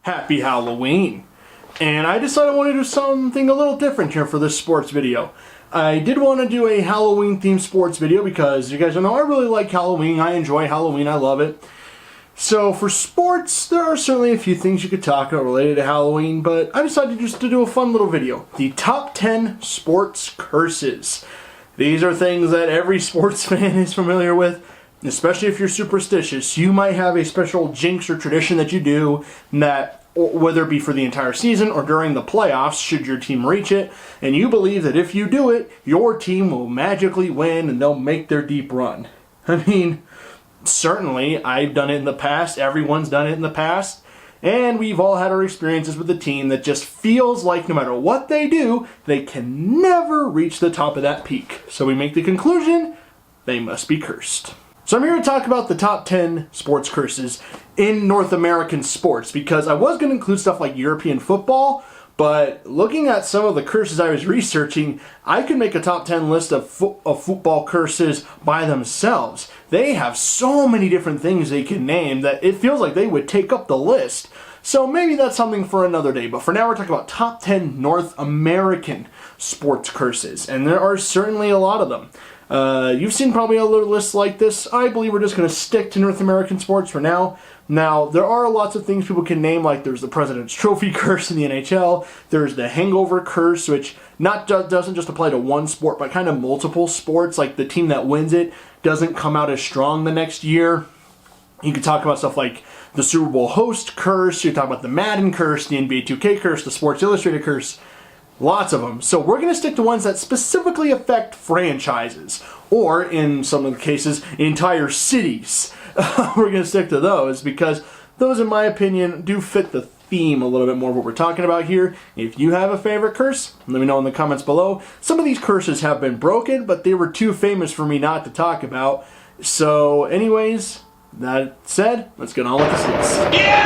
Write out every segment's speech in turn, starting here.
Happy Halloween. And I decided I wanted to do something a little different here for this sports video. I did want to do a Halloween themed sports video because you guys know I really like Halloween. I enjoy Halloween. I love it. So for sports, there are certainly a few things you could talk about related to Halloween, but I decided just to do a fun little video. The top 10 sports curses. These are things that every sports fan is familiar with, especially if you're superstitious. You might have a special jinx or tradition that you do that, whether it be for the entire season or during the playoffs, should your team reach it, and you believe that if you do it, your team will magically win and they'll make their deep run. I mean, certainly, I've done it in the past, everyone's done it in the past, and we've all had our experiences with a team that just feels like no matter what they do, they can never reach the top of that peak. So we make the conclusion, they must be cursed. So I'm here to talk about the top 10 sports curses in North American sports, because I was going to include stuff like European football, but looking at some of the curses I was researching, I could make a top 10 list of football curses by themselves. They have so many different things they can name that it feels like they would take up the list. So maybe that's something for another day, but for now we're talking about top 10 North American sports curses, and there are certainly a lot of them. You've seen probably other lists like this. I believe we're just going to stick to North American sports for now. Now, there are lots of things people can name, like there's the President's Trophy curse in the NHL, there's the hangover curse, which doesn't just apply to one sport, but kind of multiple sports, like the team that wins it doesn't come out as strong the next year. You can talk about stuff like the Super Bowl host curse, you can talk about the Madden curse, the NBA 2K curse, the Sports Illustrated curse. Lots of them. So we're going to stick to ones that specifically affect franchises, or in some of the cases, entire cities. We're going to stick to those because those, in my opinion, do fit the theme a little bit more of what we're talking about here. If you have a favorite curse, let me know in the comments below. Some of these curses have been broken, but they were too famous for me not to talk about. So anyways, that said, let's get on with this list. Yeah!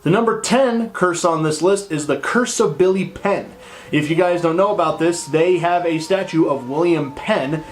The number 10 curse on this list is the Curse of Billy Penn. If you guys don't know about this, they have a statue of William Penn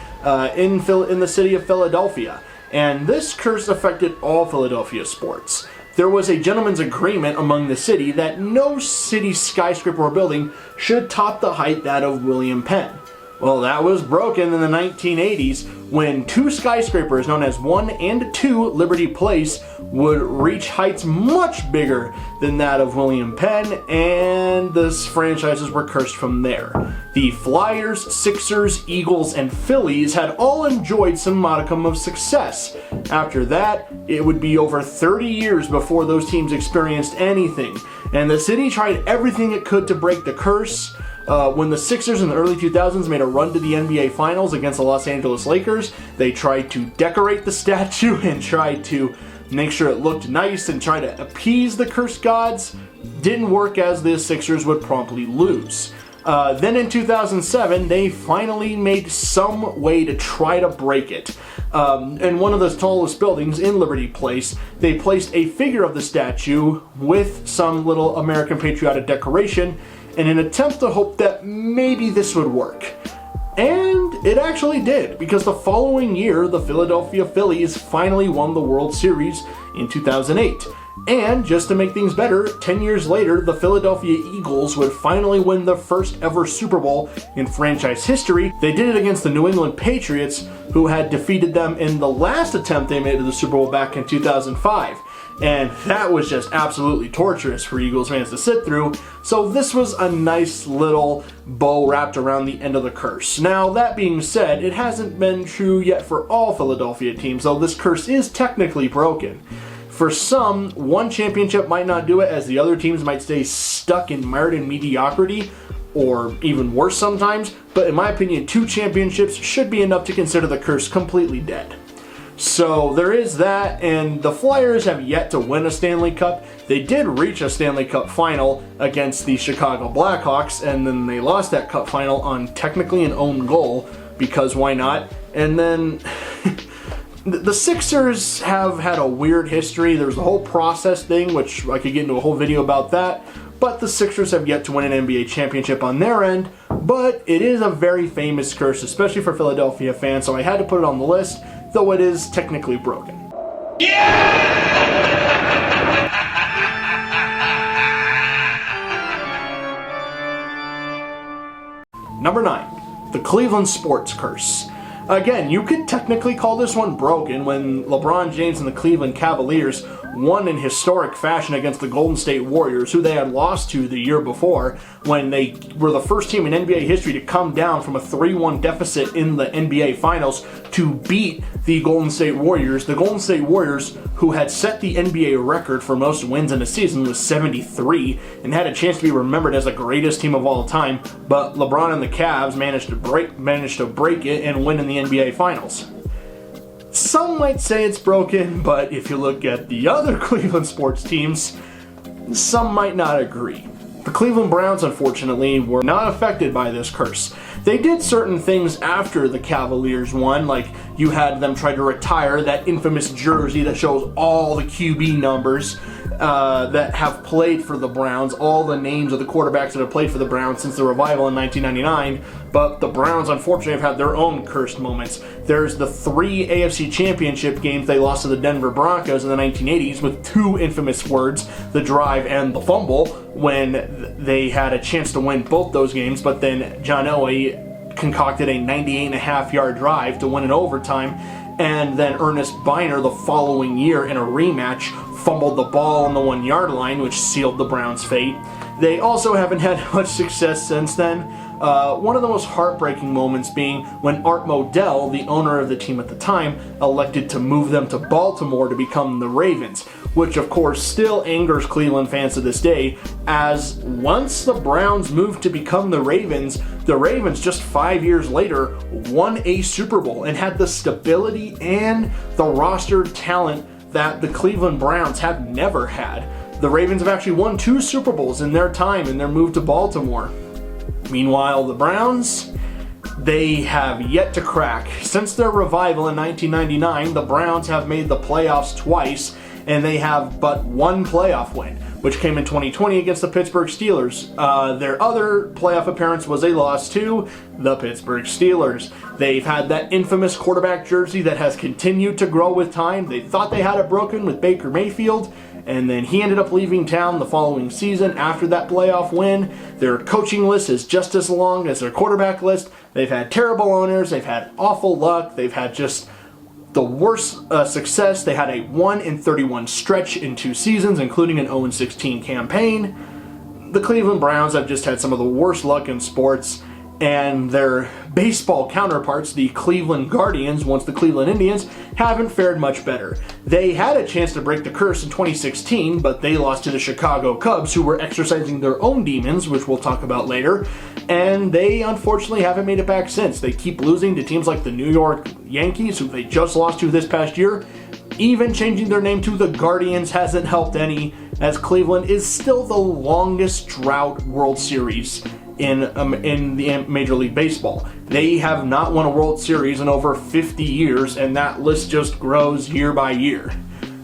in the city of Philadelphia. And this curse affected all Philadelphia sports. There was a gentleman's agreement among the city that no city skyscraper or building should top the height that of William Penn. Well, that was broken in the 1980s when two skyscrapers known as 1 and 2 Liberty Place would reach heights much bigger than that of William Penn, and the franchises were cursed from there. The Flyers, Sixers, Eagles, and Phillies had all enjoyed some modicum of success. After that, it would be over 30 years before those teams experienced anything, and the city tried everything it could to break the curse. When the Sixers in the early 2000s made a run to the NBA Finals against the Los Angeles Lakers, they tried to decorate the statue and tried to make sure it looked nice and try to appease the cursed gods. Didn't work, as the Sixers would promptly lose. Then in 2007, they finally made some way to try to break it. In one of the tallest buildings in Liberty Place, they placed a figure of the statue with some little American patriotic decoration in an attempt to hope that maybe this would work. And it actually did, because the following year, the Philadelphia Phillies finally won the World Series in 2008. And just to make things better, 10 years later, the Philadelphia Eagles would finally win the first ever Super Bowl in franchise history. They did it against the New England Patriots, who had defeated them in the last attempt they made at the Super Bowl back in 2005. And that was just absolutely torturous for Eagles fans to sit through, so this was a nice little bow wrapped around the end of the curse. Now, that being said, it hasn't been true yet for all Philadelphia teams, though this curse is technically broken. For some, one championship might not do it, as the other teams might stay stuck in mired in mediocrity, or even worse sometimes, but in my opinion, 2 championships should be enough to consider the curse completely dead. So there is that, and the Flyers have yet to win a Stanley Cup. They did reach a Stanley Cup final against the Chicago Blackhawks, and then they lost that cup final on technically an own goal, because why not? And then the Sixers have had a weird history. There's the whole process thing, which I could get into a whole video about that. But the Sixers have yet to win an NBA championship on their end. But it is a very famous curse, especially for Philadelphia fans, so I had to put it on the list, though it is technically broken. Number 9, the Cleveland Sports Curse. Again, you could technically call this one broken when LeBron James and the Cleveland Cavaliers won in historic fashion against the Golden State Warriors, who they had lost to the year before, when they were the first team in NBA history to come down from a 3-1 deficit in the NBA Finals to beat the Golden State Warriors. The Golden State Warriors, who had set the NBA record for most wins in a season, was 73 and had a chance to be remembered as the greatest team of all time, but LeBron and the Cavs managed to break it and win in the NBA Finals. Some might say it's broken, but if you look at the other Cleveland sports teams, some might not agree. The Cleveland Browns, unfortunately, were not affected by this curse. They did certain things after the Cavaliers won, like you had them try to retire that infamous jersey that shows all the QB numbers that have played for the Browns, all the names of the quarterbacks that have played for the Browns since the revival in 1999, but the Browns unfortunately have had their own cursed moments. There's the 3 AFC Championship games they lost to the Denver Broncos in the 1980s with 2 infamous words, the drive and the fumble, when they had a chance to win both those games, but then John Elway concocted a 98.5-yard drive to win in overtime, and then Ernest Biner the following year in a rematch fumbled the ball on the 1-yard line, which sealed the Browns' fate. They also haven't had much success since then. One of the most heartbreaking moments being when Art Modell, the owner of the team at the time, elected to move them to Baltimore to become the Ravens, which of course still angers Cleveland fans to this day, as once the Browns moved to become the Ravens just 5 years later won a Super Bowl and had the stability and the roster talent that the Cleveland Browns have never had. The Ravens have actually won 2 Super Bowls in their time in their move to Baltimore. Meanwhile, the Browns, they have yet to crack. Since their revival in 1999, the Browns have made the playoffs twice, and they have but 1 playoff win, which came in 2020 against the Pittsburgh Steelers. Their other playoff appearance was a loss to the Pittsburgh Steelers. They've had that infamous quarterback jersey that has continued to grow with time. They thought they had it broken with Baker Mayfield, and then he ended up leaving town the following season after that playoff win. Their coaching list is just as long as their quarterback list. They've had terrible owners. They've had awful luck. They've had just the worst success. They had a 1-31 stretch in 2 seasons, including an 0-16 campaign. The Cleveland Browns have just had some of the worst luck in sports, and their baseball counterparts, the Cleveland Guardians, once the Cleveland Indians, haven't fared much better. They had a chance to break the curse in 2016, but they lost to the Chicago Cubs, who were exercising their own demons, which we'll talk about later, and they unfortunately haven't made it back since. They keep losing to teams like the New York Yankees, who they just lost to this past year. Even changing their name to the Guardians hasn't helped any, as Cleveland is still the longest drought World Series in the Major League Baseball. They have not won a World Series in over 50 years, and that list just grows year by year.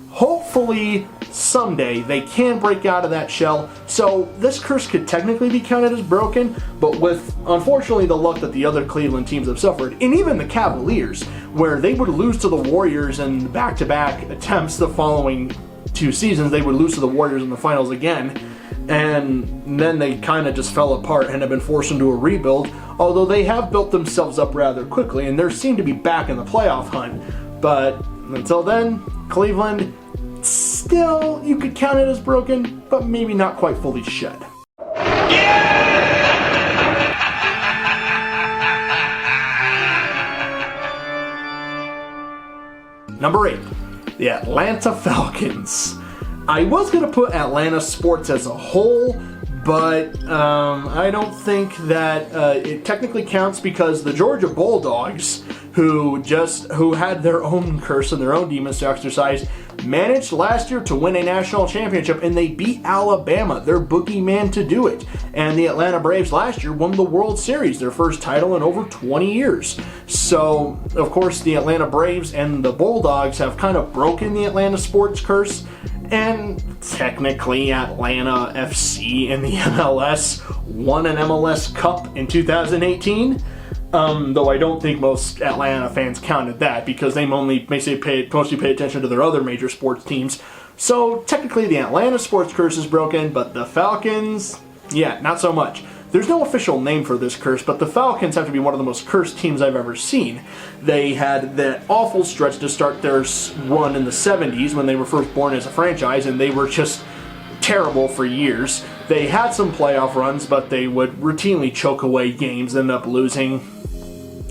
Hopefully, someday they can break out of that shell, so this curse could technically be counted as broken, but with, unfortunately, the luck that the other Cleveland teams have suffered, and even the Cavaliers, where they would lose to the Warriors in back-to-back attempts the following 2 seasons, they would lose to the Warriors in the finals again, and then they kind of just fell apart and have been forced into a rebuild, although they have built themselves up rather quickly, and they seem to be back in the playoff hunt. But until then, Cleveland, still, you could count it as broken, but maybe not quite fully shed. Number 8, the Atlanta Falcons. I was going to put Atlanta sports as a whole, but I don't think that it technically counts because the Georgia Bulldogs who had their own curse and their own demons to exercise, managed last year to win a national championship, and they beat Alabama, their boogeyman, to do it. And the Atlanta Braves last year won the World Series, their first title in over 20 years. So, of course, the Atlanta Braves and the Bulldogs have kind of broken the Atlanta sports curse, and technically Atlanta FC in the MLS won an MLS Cup in 2018. Though I don't think most Atlanta fans counted that because they mostly pay attention to their other major sports teams. So technically the Atlanta sports curse is broken, but the Falcons, yeah, not so much. There's no official name for this curse, but the Falcons have to be one of the most cursed teams I've ever seen. They had that awful stretch to start their run in the 70s when they were first born as a franchise, and they were just terrible for years. They had some playoff runs, but they would routinely choke away games, end up losing.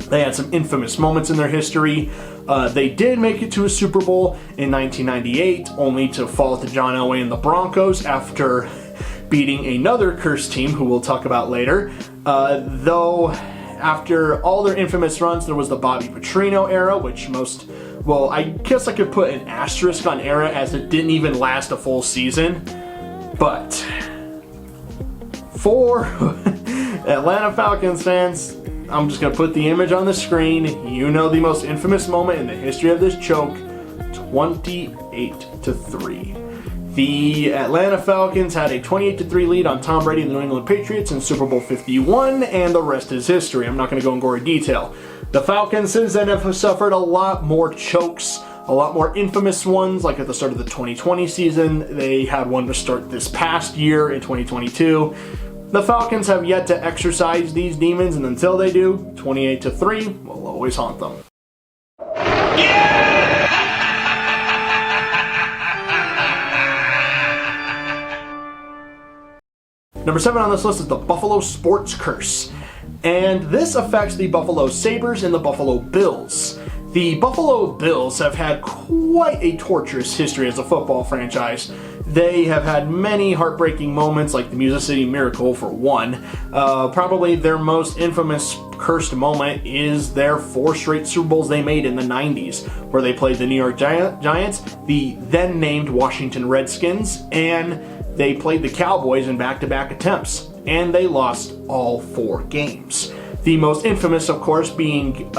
They had some infamous moments in their history. They did make it to a Super Bowl in 1998, only to fall to John Elway and the Broncos after beating another cursed team, who we'll talk about later. Though, after all their infamous runs, there was the Bobby Petrino era, which I guess I could put an asterisk on era as it didn't even last a full season. But for Atlanta Falcons fans, I'm just going to put the image on the screen. You know the most infamous moment in the history of this choke, 28-3. The Atlanta Falcons had a 28-3 lead on Tom Brady and the New England Patriots in Super Bowl 51, and the rest is history. I'm not going to go in gory detail. The Falcons since then have suffered a lot more chokes, a lot more infamous ones, like at the start of the 2020 season. They had one to start this past year in 2022. The Falcons have yet to exercise these demons, and until they do, 28-3 will always haunt them. Number 7 on this list is the Buffalo Sports Curse, and this affects the Buffalo Sabres and the Buffalo Bills. The Buffalo Bills have had quite a torturous history as a football franchise. They have had many heartbreaking moments, like the Music City Miracle for one. Probably their most infamous cursed moment is their 4 straight Super Bowls they made in the 90s, where they played the New York Giants, the then named Washington Redskins, and they played the Cowboys in back-to-back attempts, and they lost all 4 games. The most infamous, of course, being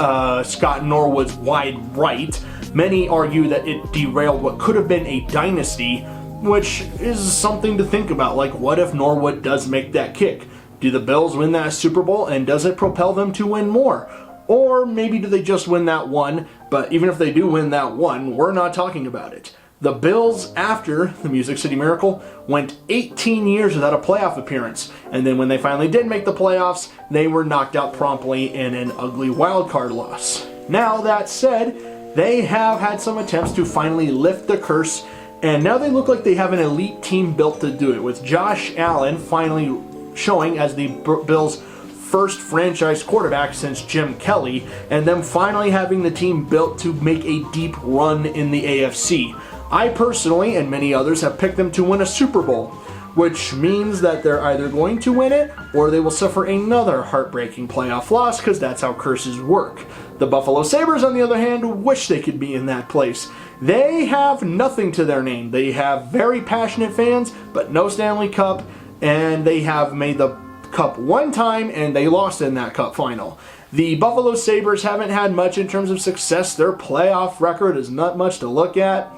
Scott Norwood's wide right. Many argue that it derailed what could have been a dynasty, which is something to think about. Like, what if Norwood does make that kick? Do the Bills win that Super Bowl, and does it propel them to win more? Or maybe do they just win that one, but even if they do win that one, we're not talking about it. The Bills, after the Music City Miracle, went 18 years without a playoff appearance, and then when they finally did make the playoffs, they were knocked out promptly in an ugly wildcard loss. Now, that said, they have had some attempts to finally lift the curse, and now they look like they have an elite team built to do it, with Josh Allen finally showing as the Bills' first franchise quarterback since Jim Kelly, and them finally having the team built to make a deep run in the AFC. I personally, and many others, have picked them to win a Super Bowl, which means that they're either going to win it, or they will suffer another heartbreaking playoff loss, because that's how curses work. The Buffalo Sabres, on the other hand, wish they could be in that place. They have nothing to their name. They have very passionate fans, but no Stanley Cup, and they have made the Cup one time, and they lost in that Cup final. The Buffalo Sabres haven't had much in terms of success. Their playoff record is not much to look at.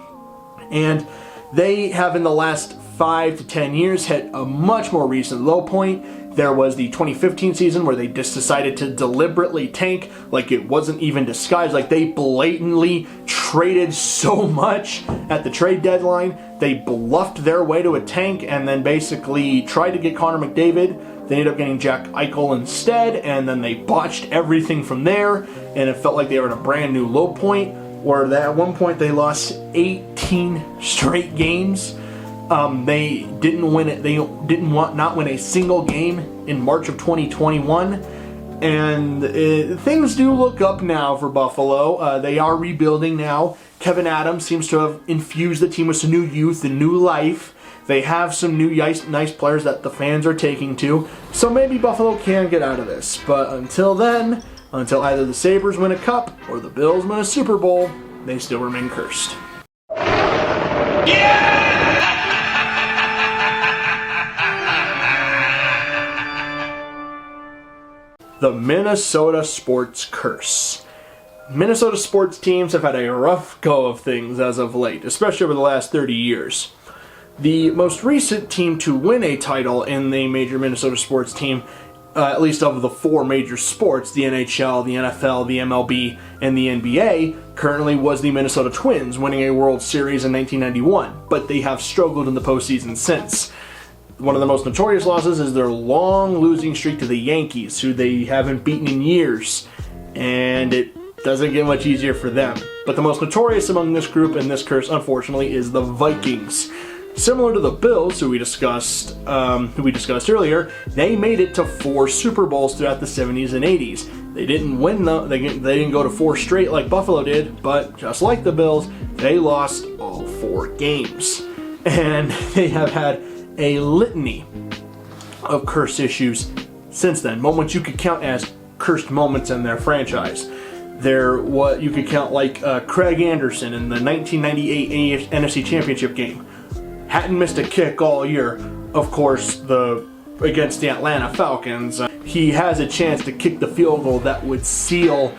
And they have in the last 5 to 10 years hit a much more recent low point. There was the 2015 season where they just decided to deliberately tank, like it wasn't even disguised, like they blatantly traded so much at the trade deadline. They bluffed their way to a tank and then basically tried to get Connor McDavid. They ended up getting Jack Eichel instead, and then they botched everything from there, and it felt like they were at a brand new low point. Where at one point they lost 18 straight games. They didn't win it. They not win a single game in March of 2021, and things do look up now for Buffalo. They are rebuilding now. Kevin Adams seems to have infused the team with some new youth and new life. They have some new nice players that the fans are taking to. So maybe Buffalo can get out of this. But until then, Until either the Sabres win a cup or the Bills win a Super Bowl, they still remain cursed. The Minnesota Sports Curse. Minnesota sports teams have had a rough go of things as of late, especially over the last 30 years. The most recent team to win a title in the major Minnesota sports team, at least of the four major sports, the NHL, the NFL, the MLB, and the NBA, currently was the Minnesota Twins, winning a World Series in 1991, but they have struggled in the postseason since. One of the most notorious losses is their long losing streak to the Yankees, who they haven't beaten in years, and it doesn't get much easier for them. But the most notorious among this group and this curse, unfortunately, is the Vikings. Similar to the Bills, who we discussed earlier, they made it to 4 Super Bowls throughout the 70s and 80s. They didn't win them. They didn't go to 4 straight like Buffalo did, but just like the Bills, they lost all 4 games. And they have had a litany of curse issues since then. Moments you could count as cursed moments in their franchise. They're what you could count like Craig Anderson in the 1998 NFC Championship game. Hadn't missed a kick all year. Of course, against the Atlanta Falcons, he has a chance to kick the field goal that would seal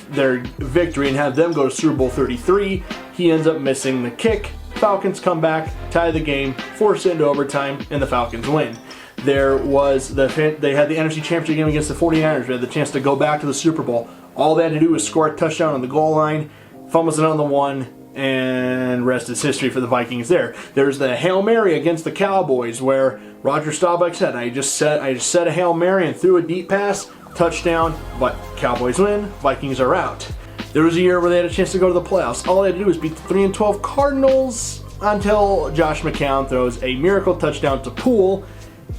their victory and have them go to Super Bowl 33. He ends up missing the kick. Falcons come back, tie the game, force it into overtime, and the Falcons win. They had the NFC Championship game against the 49ers. They had the chance to go back to the Super Bowl. All they had to do was score a touchdown on the goal line, fumbles it on the one, and rest is history for the Vikings there. There's the Hail Mary against the Cowboys where Roger Staubach said, I just said a Hail Mary and threw a deep pass, touchdown, but Cowboys win, Vikings are out. There was a year where they had a chance to go to the playoffs. All they had to do was beat the 3-12 Cardinals until Josh McCown throws a miracle touchdown to Poole,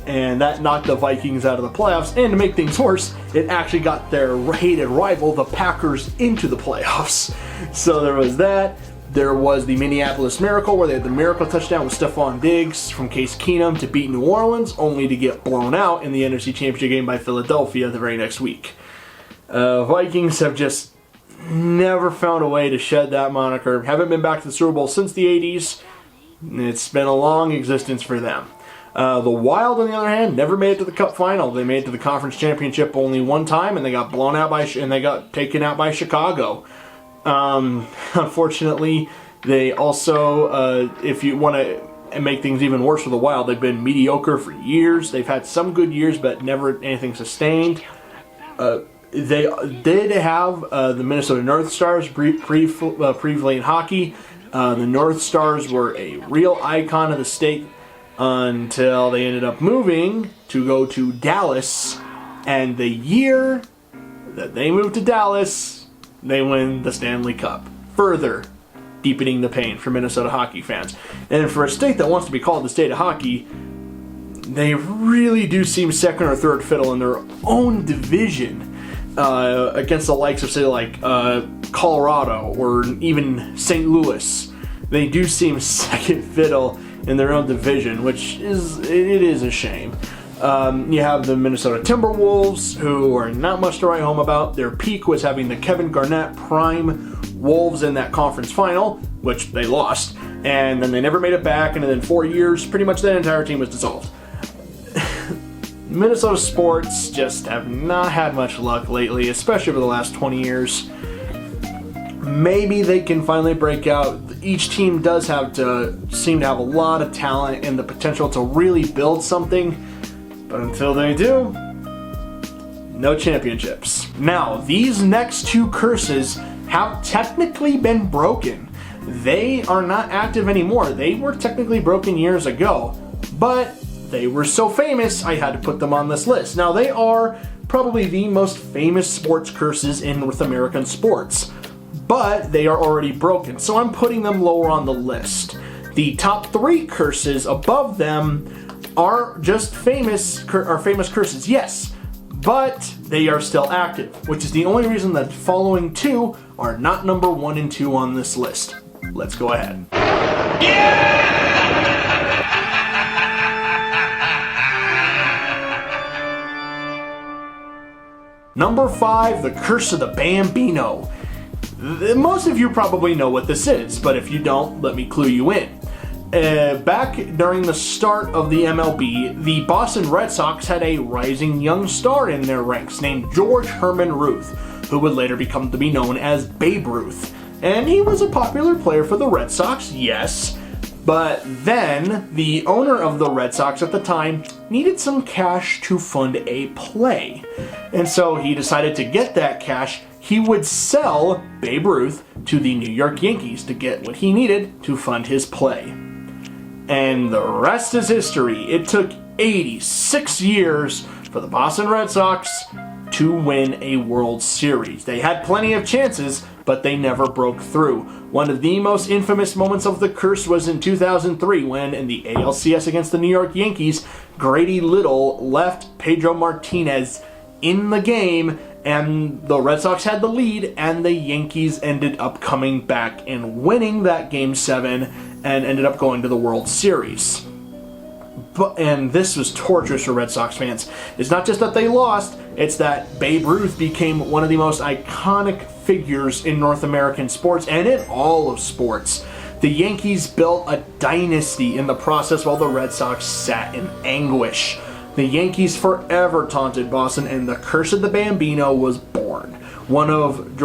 and that knocked the Vikings out of the playoffs. And to make things worse, it actually got their hated rival, the Packers, into the playoffs. So there was that. There was the Minneapolis Miracle, where they had the miracle touchdown with Stephon Diggs from Case Keenum to beat New Orleans, only to get blown out in the NFC Championship game by Philadelphia the very next week. Vikings have just never found a way to shed that moniker. Haven't been back to the Super Bowl since the 80s. It's been a long existence for them. The Wild, on the other hand, never made it to the Cup final. They made it to the Conference Championship only one time, and they got blown out and they got taken out by Chicago. Unfortunately, they also, if you want to make things even worse for the Wild, they've been mediocre for years. They've had some good years, but never anything sustained. They did have the Minnesota North Stars briefly in hockey. The North Stars were a real icon of the state until they ended up moving to go to Dallas. And the year that they moved to Dallas, they win the Stanley Cup, further deepening the pain for Minnesota hockey fans. And for a state that wants to be called the state of hockey, they really do seem second or third fiddle in their own division against the likes of, say, like Colorado or even St. Louis. They do seem second fiddle in their own division, which is a shame. You have the Minnesota Timberwolves, who are not much to write home about. Their peak was having the Kevin Garnett prime Wolves in that conference final, which they lost, and then they never made it back, and then 4 years, pretty much that entire team was dissolved. Minnesota sports just have not had much luck lately, especially over the last 20 years. Maybe they can finally break out. Each team does seem to have a lot of talent and the potential to really build something, but until they do, no championships. Now, these next 2 curses have technically been broken. They are not active anymore. They were technically broken years ago, but they were so famous, I had to put them on this list. Now, they are probably the most famous sports curses in North American sports, but they are already broken, so I'm putting them lower on the list. The top 3 curses above them are just famous curses, yes, but they are still active, which is the only reason that the following 2 are not number 1 and 2 on this list. Let's go ahead. Number 5, The Curse of the Bambino. Most of you probably know what this is, but if you don't, let me clue you in. Back during the start of the MLB, the Boston Red Sox had a rising young star in their ranks named George Herman Ruth, who would later become to be known as Babe Ruth. And he was a popular player for the Red Sox, yes, but then the owner of the Red Sox at the time needed some cash to fund a play. And so he decided to get that cash. He would sell Babe Ruth to the New York Yankees to get what he needed to fund his play. And the rest is history. It took 86 years for the Boston Red Sox to win a World Series. They had plenty of chances, but they never broke through. One of the most infamous moments of the curse was in 2003 when, in the ALCS against the New York Yankees, Grady Little left Pedro Martinez in the game, and the Red Sox had the lead, and the Yankees ended up coming back and winning that Game 7 and ended up going to the World Series. And this was torturous for Red Sox fans. It's not just that they lost, it's that Babe Ruth became one of the most iconic figures in North American sports and in all of sports. The Yankees built a dynasty in the process while the Red Sox sat in anguish. The Yankees forever taunted Boston, and the Curse of the Bambino was born, one of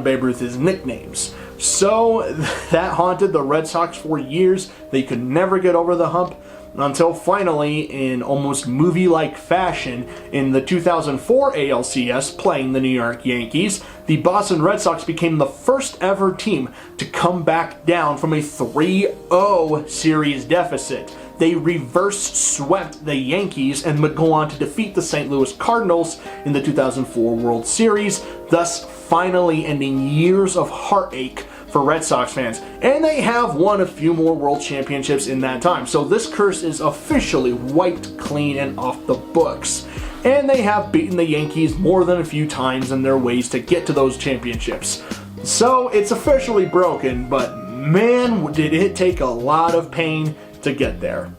Babe Ruth's nicknames. So that haunted the Red Sox for years. They could never get over the hump until finally, in almost movie-like fashion, in the 2004 ALCS playing the New York Yankees, the Boston Red Sox became the first ever team to come back down from a 3-0 series deficit. They reverse swept the Yankees and would go on to defeat the St. Louis Cardinals in the 2004 World Series, thus finally ending years of heartache for Red Sox fans. And they have won a few more World Championships in that time. So this curse is officially wiped clean and off the books. And they have beaten the Yankees more than a few times in their ways to get to those championships. So it's officially broken, but man, did it take a lot of pain to get there.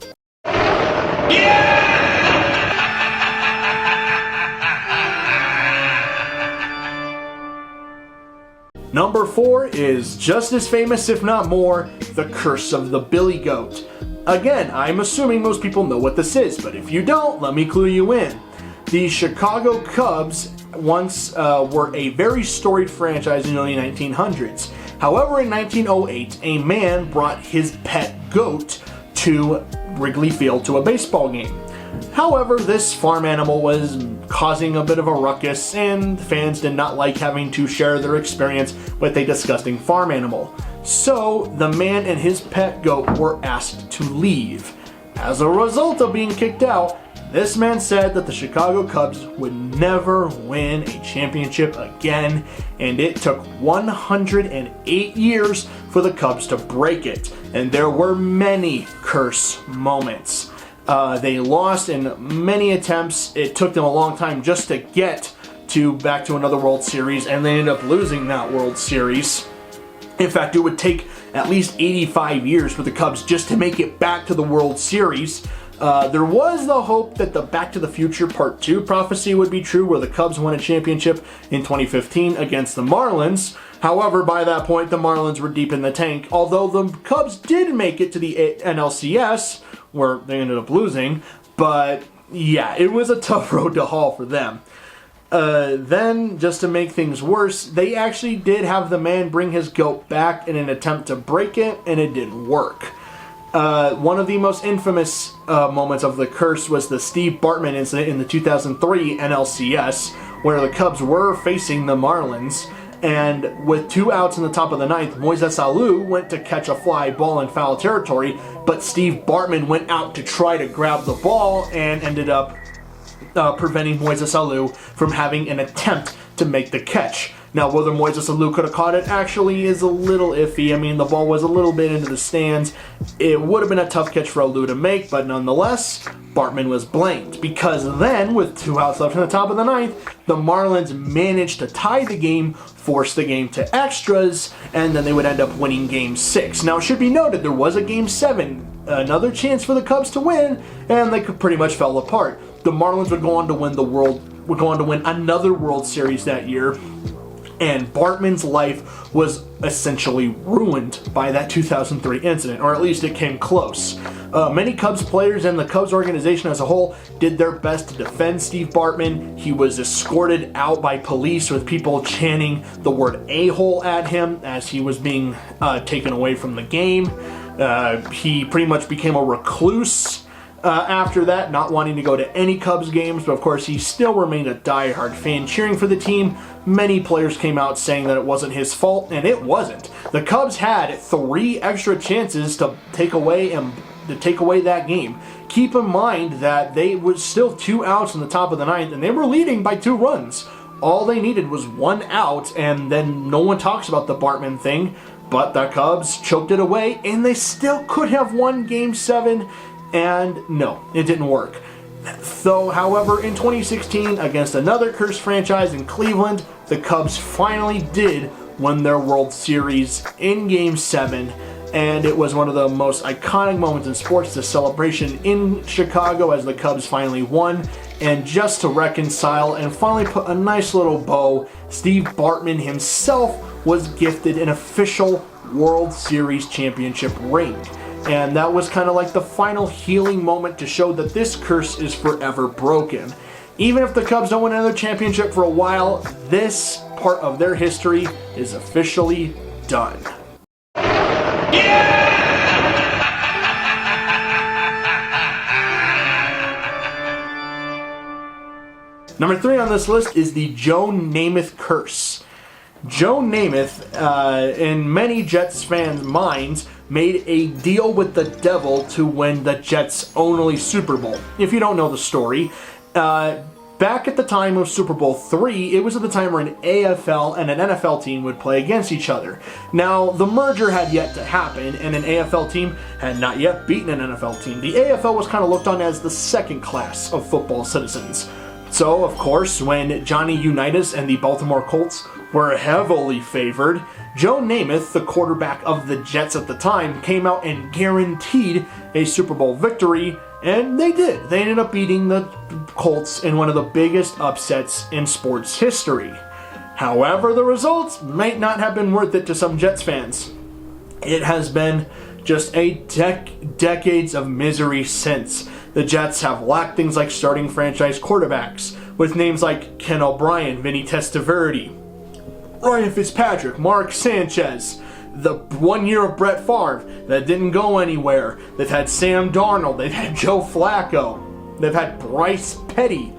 Number 4 is just as famous, if not more, The Curse of the Billy Goat. Again, I'm assuming most people know what this is, but if you don't, let me clue you in. The Chicago Cubs once were a very storied franchise in the early 1900s. However, in 1908, a man brought his pet goat to Wrigley Field to a baseball game. However, this farm animal was causing a bit of a ruckus, and fans did not like having to share their experience with a disgusting farm animal. So, the man and his pet goat were asked to leave. As a result of being kicked out, this man said that the Chicago Cubs would never win a championship again, and it took 108 years for the Cubs to break it. And there were many curse moments. They lost in many attempts. It took them a long time just to get back to another World Series, and they ended up losing that World Series. In fact, it would take at least 85 years for the Cubs just to make it back to the World Series. There was the hope that the Back to the Future Part 2 prophecy would be true, where the Cubs won a championship in 2015 against the Marlins. However, by that point, the Marlins were deep in the tank, although the Cubs did make it to the NLCS, where they ended up losing. But yeah, it was a tough road to haul for them. Then, just to make things worse, they actually did have the man bring his goat back in an attempt to break it, and it didn't work. One of the most infamous moments of the curse was the Steve Bartman incident in the 2003 NLCS, where the Cubs were facing the Marlins, and with 2 outs in the top of the 9th, Moises Alou went to catch a fly ball in foul territory, but Steve Bartman went out to try to grab the ball and ended up preventing Moises Alou from having an attempt to make the catch. Now, whether Moises Alou could have caught it actually is a little iffy. I mean, the ball was a little bit into the stands. It would have been a tough catch for Alou to make, but nonetheless, Bartman was blamed. Because then, with 2 outs left in the top of the 9th, the Marlins managed to tie the game, force the game to extras, and then they would end up winning Game 6. Now, it should be noted, there was a Game 7, another chance for the Cubs to win, and they pretty much fell apart. The Marlins would go on to win the World would go on to win another World Series that year. And Bartman's life was essentially ruined by that 2003 incident, or at least it came close. Many Cubs players and the Cubs organization as a whole did their best to defend Steve Bartman. He was escorted out by police with people chanting the word a-hole at him as he was being taken away from the game. He pretty much became a recluse after that, not wanting to go to any Cubs games, but of course he still remained a die-hard fan cheering for the team. Many players came out saying that it wasn't his fault, and it wasn't. The Cubs had 3 extra chances to take away that game. Keep in mind that they was still 2 outs in the top of the 9th, and they were leading by 2 runs. All they needed was 1 out, and then no one talks about the Bartman thing, but the Cubs choked it away, and they still could have won Game 7, and no, it didn't work. So, however, in 2016, against another cursed franchise in Cleveland, the Cubs finally did win their World Series in Game 7, and it was one of the most iconic moments in sports, the celebration in Chicago as the Cubs finally won. And just to reconcile and finally put a nice little bow, Steve Bartman himself was gifted an official World Series championship ring. And that was kind of like the final healing moment to show that this curse is forever broken. Even if the Cubs don't win another championship for a while, this part of their history is officially done. Number 3 on this list is the Joe Namath curse. Joe Namath, in many Jets fans' minds, made a deal with the devil to win the Jets' only Super Bowl. If you don't know the story, back at the time of Super Bowl III, it was at the time where an AFL and an NFL team would play against each other. Now, the merger had yet to happen, and an AFL team had not yet beaten an NFL team. The AFL was kind of looked on as the second class of football citizens. So, of course, when Johnny Unitas and the Baltimore Colts were heavily favored, Joe Namath, the quarterback of the Jets at the time, came out and guaranteed a Super Bowl victory, and they did. They ended up beating the Colts in one of the biggest upsets in sports history. However, the results might not have been worth it to some Jets fans. It has been just a decades of misery since. The Jets have lacked things like starting franchise quarterbacks, with names like Ken O'Brien, Vinny Testaverde, Ryan Fitzpatrick, Mark Sanchez, the 1 year of Brett Favre that didn't go anywhere. They've had Sam Darnold, they've had Joe Flacco, they've had Bryce Petty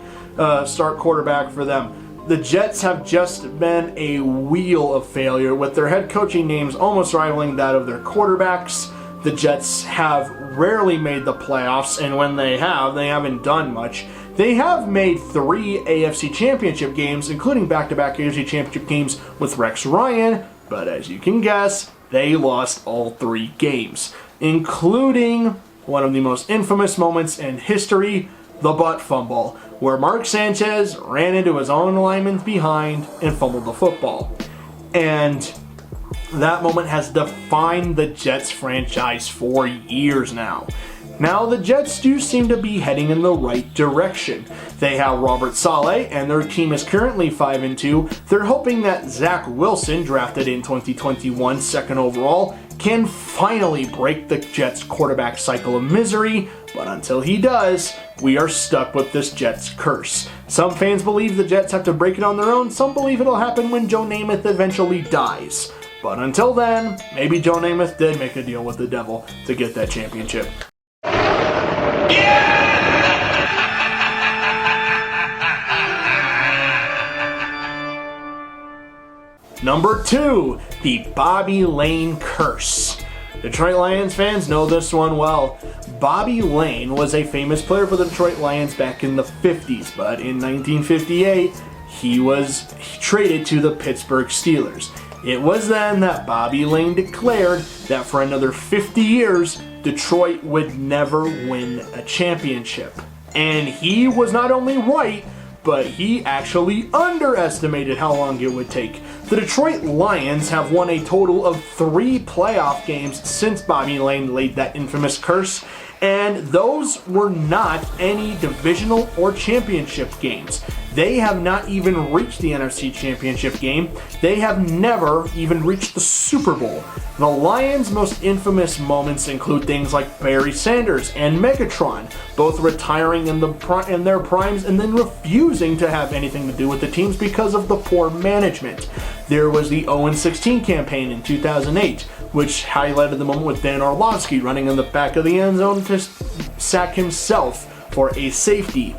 start quarterback for them. The Jets have just been a wheel of failure, with their head coaching names almost rivaling that of their quarterbacks. The Jets have rarely made the playoffs, and when they have, they haven't done much. They have made 3 AFC Championship games, including back-to-back AFC Championship games with Rex Ryan, but as you can guess, they lost all 3 games, including one of the most infamous moments in history, the butt fumble, where Mark Sanchez ran into his own lineman behind and fumbled the football. And that moment has defined the Jets franchise for years now. Now the Jets do seem to be heading in the right direction. They have Robert Saleh, and their team is currently 5-2. They're hoping that Zach Wilson, drafted in 2021 second overall, can finally break the Jets quarterback cycle of misery, but until he does, we are stuck with this Jets curse. Some fans believe the Jets have to break it on their own, some believe it'll happen when Joe Namath eventually dies. But until then, maybe Joe Namath did make a deal with the devil to get that championship. Number 2, the Bobby Lane curse. Detroit Lions fans know this one well. Bobby Lane was a famous player for the Detroit Lions back in the 50s, but in 1958, he was traded to the Pittsburgh Steelers. It was then that Bobby Lane declared that for another 50 years, Detroit would never win a championship. And he was not only right, but he actually underestimated how long it would take. The Detroit Lions have won a total of 3 playoff games since Bobby Lane laid that infamous curse, and those were not any divisional or championship games. They have not even reached the NFC Championship game. They have never even reached the Super Bowl. The Lions' most infamous moments include things like Barry Sanders and Megatron, both retiring in their primes and then refusing to have anything to do with the teams because of the poor management. There was the 0-16 campaign in 2008, which highlighted the moment with Dan Orlovsky running in the back of the end zone to sack himself for a safety.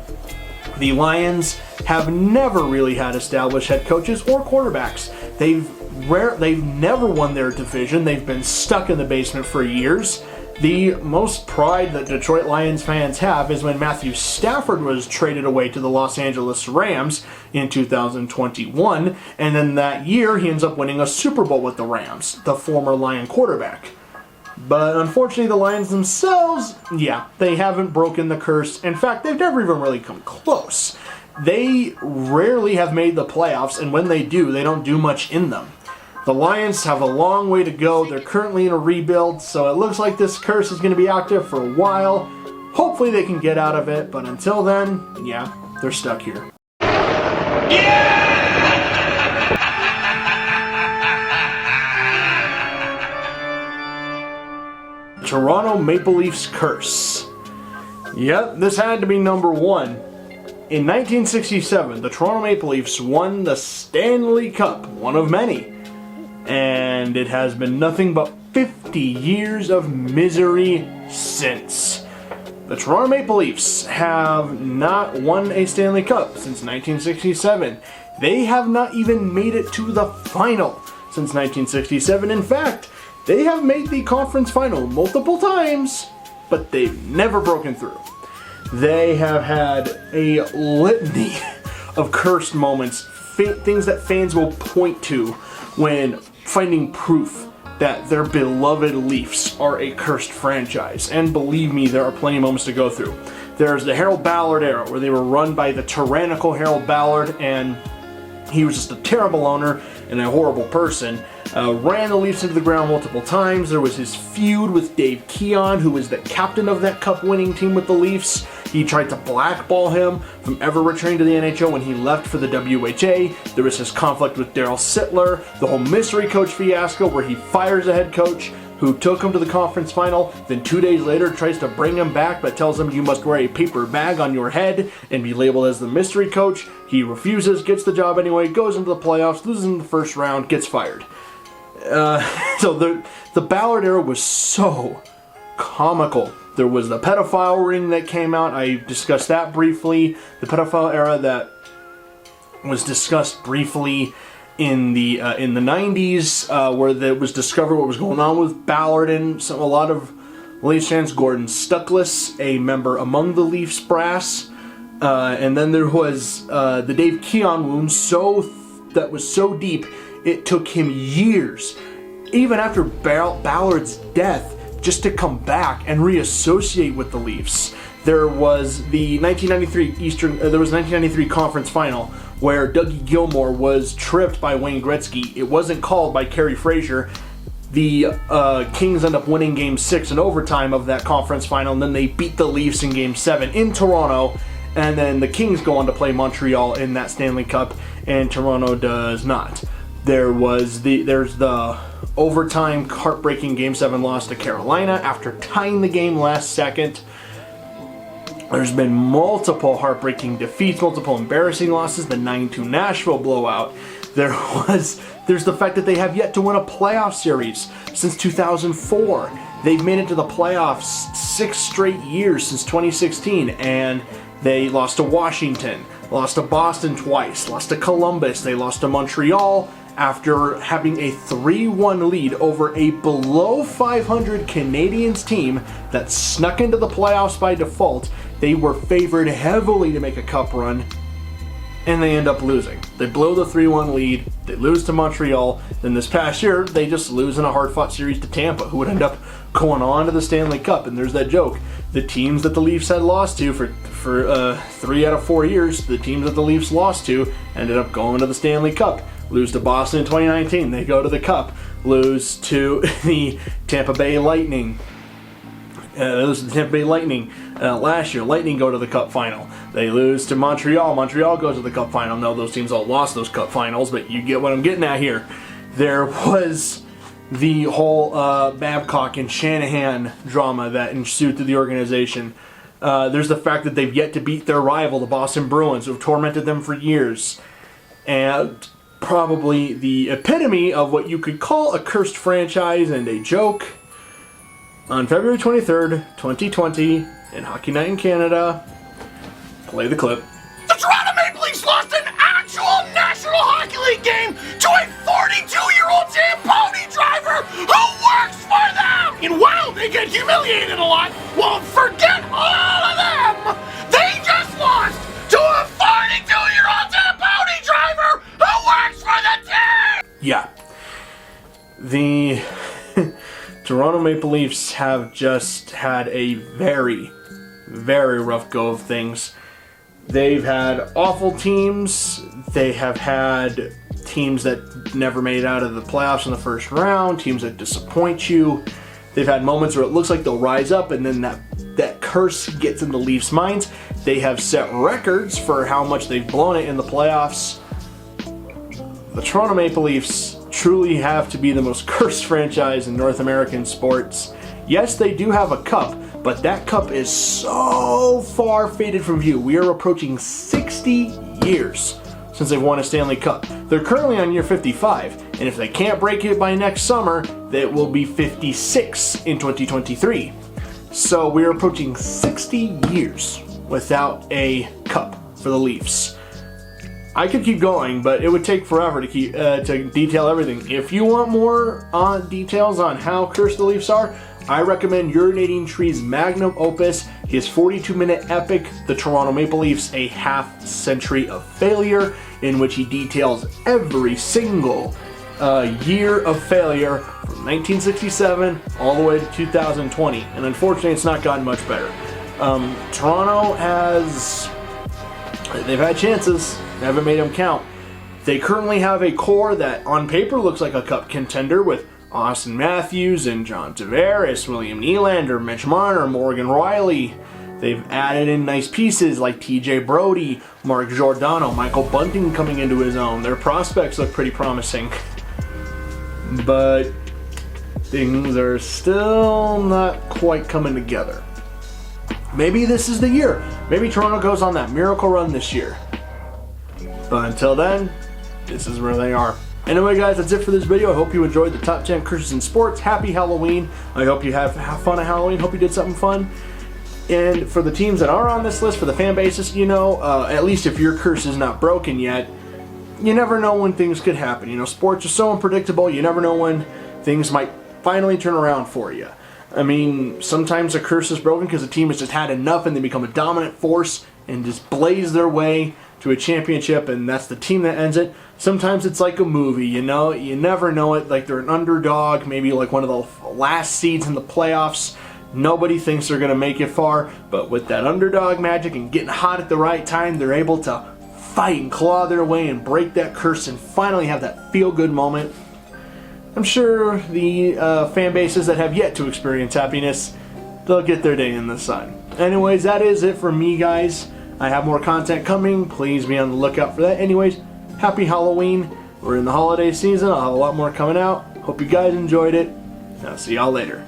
The Lions have never really had established head coaches or quarterbacks. They've never won their division. They've been stuck in the basement for years. The most pride that Detroit Lions fans have is when Matthew Stafford was traded away to the Los Angeles Rams in 2021, and then that year he ends up winning a Super Bowl with the Rams, the former Lion quarterback. But unfortunately, the Lions themselves, they haven't broken the curse. In fact, they've never even really come close. They rarely have made the playoffs, and when they do, they don't do much in them. The Lions have a long way to go. They're currently in a rebuild, so it looks like this curse is going to be active for a while. Hopefully they can get out of it, but until then, they're stuck here. Toronto Maple Leafs curse. Yep, this had to be number one. In 1967, the Toronto Maple Leafs won the Stanley Cup, one of many. And it has been nothing but 50 years of misery since. The Toronto Maple Leafs have not won a Stanley Cup since 1967. They have not even made it to the final since 1967. In fact, they have made the conference final multiple times, but they've never broken through. They have had a litany of cursed moments, things that fans will point to when finding proof that their beloved Leafs are a cursed franchise. And believe me, there are plenty of moments to go through. There's the Harold Ballard era, where they were run by the tyrannical Harold Ballard, and he was just a terrible owner and a horrible person. Ran the Leafs into the ground multiple times. There was his feud with Dave Keon, who was the captain of that cup-winning team with the Leafs. He tried to blackball him from ever returning to the NHL when he left for the WHA. There was his conflict with Darryl Sittler, the whole mystery coach fiasco where he fires a head coach who took him to the conference final, then 2 days later tries to bring him back but tells him you must wear a paper bag on your head and be labeled as the mystery coach. He refuses, gets the job anyway, goes into the playoffs, loses in the first round, gets fired. So the Ballard era was so comical. There was the pedophile ring that came out. I discussed that briefly. The pedophile era that was discussed briefly in the 90s, where it was discovered what was going on with Ballard and a lot of Leafs fans. Gordon Stuckless, a member among the Leafs brass, and then there was the Dave Keon wound that was so deep it took him years, even after Ballard's death, just to come back and reassociate with the Leafs. There was the 1993 conference final where Dougie Gilmour was tripped by Wayne Gretzky. It wasn't called by Kerry Fraser. The Kings end up winning Game 6 in overtime of that conference final, and then they beat the Leafs in Game 7 in Toronto, and then the Kings go on to play Montreal in that Stanley Cup, and Toronto does not. There's the overtime heartbreaking Game 7 loss to Carolina after tying the game last second. There's been multiple heartbreaking defeats, multiple embarrassing losses, the 9-2 Nashville blowout. There's the fact that they have yet to win a playoff series since 2004. They've made it to the playoffs 6 straight years since 2016, and they lost to Washington, lost to Boston twice, lost to Columbus, they lost to Montreal after having a 3-1 lead over a below 500 Canadiens team that snuck into the playoffs by default. They were favored heavily to make a cup run, and they end up losing. They blow the 3-1 lead, they lose to Montreal, then this past year, they just lose in a hard-fought series to Tampa, who would end up going on to the Stanley Cup. And there's that joke. The teams that the Leafs had lost to for 3 out of 4 years, the teams that the Leafs lost to ended up going to the Stanley Cup. Lose to Boston in 2019, they go to the Cup. Lose to the Tampa Bay Lightning. Last year. Lightning go to the Cup final. They lose to Montreal. Montreal goes to the Cup final. No, those teams all lost those Cup finals, but you get what I'm getting at here. There was the whole Babcock and Shanahan drama that ensued through the organization. There's the fact that they've yet to beat their rival, the Boston Bruins, who have tormented them for years. And probably the epitome of what you could call a cursed franchise and a joke. On February 23rd, 2020, in Hockey Night in Canada, play the clip. The Toronto Maple Leafs lost an actual National Hockey League game to a 42-year-old Zamboni driver who works for them! And while they get humiliated a lot, well, forget all of them! They just lost to a 42-year-old Zamboni driver who works for the team! Yeah. The Toronto Maple Leafs have just had a very, very rough go of things. They've had awful teams. They have had teams that never made it out of the playoffs in the first round, teams that disappoint you. They've had moments where it looks like they'll rise up and then that curse gets in the Leafs' minds. They have set records for how much they've blown it in the playoffs. The Toronto Maple Leafs truly have to be the most cursed franchise in North American sports. Yes, they do have a cup, but that cup is so far faded from view. We are approaching 60 years since they've won a Stanley Cup. They're currently on year 55, and if they can't break it by next summer, that will be 56 in 2023. So we're approaching 60 years without a cup for the Leafs. I could keep going, but it would take forever to detail everything. If you want more details on how cursed the Leafs are, I recommend Urinating Tree's magnum opus, his 42-minute epic, The Toronto Maple Leafs, A Half Century of Failure, in which he details every single year of failure from 1967 all the way to 2020. And unfortunately, it's not gotten much better. Toronto they've had chances, haven't made them count. They currently have a core that on paper looks like a cup contender with Austin Matthews and John Tavares, William Nylander, Mitch Marner, Morgan Rielly. They've added in nice pieces like TJ Brody, Mark Giordano, Michael Bunting coming into his own. Their prospects look pretty promising. But things are still not quite coming together. Maybe this is the year. Maybe Toronto goes on that miracle run this year. But until then, this is where they are. Anyway, guys, that's it for this video. I hope you enjoyed the top 10 curses in sports. Happy Halloween. I hope you have fun at Halloween. Hope you did something fun. And for the teams that are on this list, for the fan bases, at least if your curse is not broken yet, you never know when things could happen. Sports are so unpredictable. You never know when things might finally turn around for you. I mean, sometimes a curse is broken because the team has just had enough and they become a dominant force and just blaze their way to a championship, and that's the team that ends it. Sometimes it's like a movie, you never know it. Like they're an underdog, maybe like one of the last seeds in the playoffs. Nobody thinks they're going to make it far, but with that underdog magic and getting hot at the right time, they're able to fight and claw their way and break that curse and finally have that feel-good moment. I'm sure the fan bases that have yet to experience happiness, they'll get their day in the sun. Anyways, that is it for me, guys. I have more content coming. Please be on the lookout for that. Anyways, happy Halloween. We're in the holiday season. I'll have a lot more coming out. Hope you guys enjoyed it. I'll see y'all later.